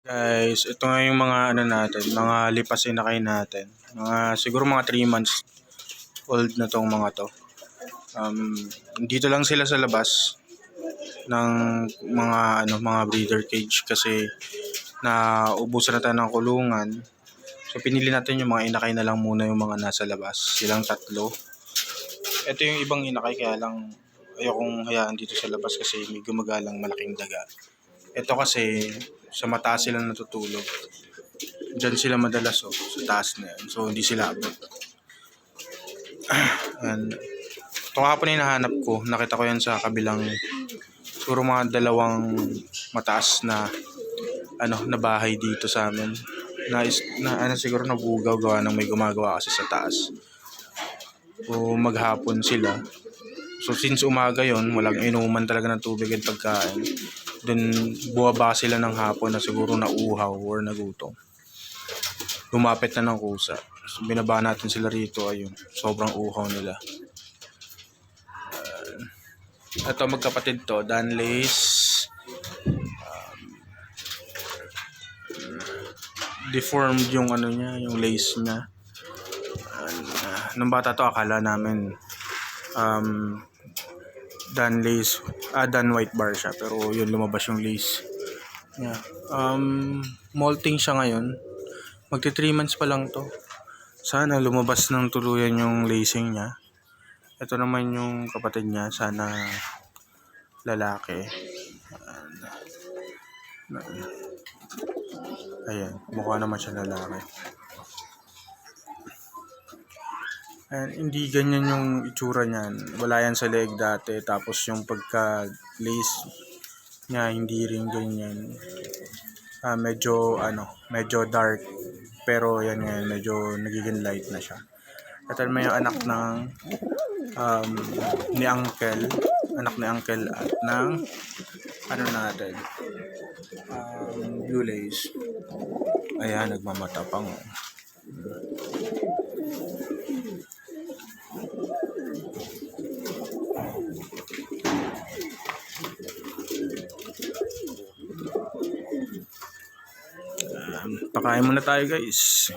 Guys, ito nga yung mga ano natin, mga lipas inakay natin. Siguro mga 3 months old na tong mga to. Dito lang sila sa labas ng mga breeder cage kasi naubusan na tayo ng kulungan. So pinili natin yung mga inakay na lang muna, yung mga nasa labas. Silang tatlo. Ito yung ibang inakay, kaya lang ayokong hayaan dito sa labas kasi may gumagalang malaking daga. Ito kasi sa mataas sila natutulog. Diyan sila madalas sa taas na yan. So hindi sila abot. And ito kahapon yung nahanap ko. Nakita ko yan sa kabilang, siguro mga dalawang mataas na na bahay dito sa amin. Siguro nabugaw gawa ng may gumagawa kasi sa taas. So maghapon sila. So since umaga yon, walang inuman talaga ng tubig at pagkain. Then buwaba sila ng hapon na siguro nauhaw or nagutom. Lumapit na ng kusa. So, binaba natin sila rito, ayun. Sobrang uhaw nila. Ito magkapatid to, Danlace. Deformed yung niya, yung lace niya. Nung bata to akala namin Danlace, Dan White Bar siya, pero yun lumabas yung lace. Yeah. Molting siya ngayon. Magti 3 months pa lang to. Sana lumabas ng tuluyan yung lacing niya. Ito naman yung kapatid niya, sana lalaki. Ayan, mukha naman siya lalaki. And hindi ganyan yung itsura niyan. Wala yan sa leg dati. Tapos yung pagka-lace niya, hindi rin ganyan. Medyo dark. Pero yan nga, medyo nagiging light na siya. Ito naman yung anak ng ni Uncle. Anak ni Uncle at ng blue lace. Ayan, nagmamatapang. Pakain muna tayo guys.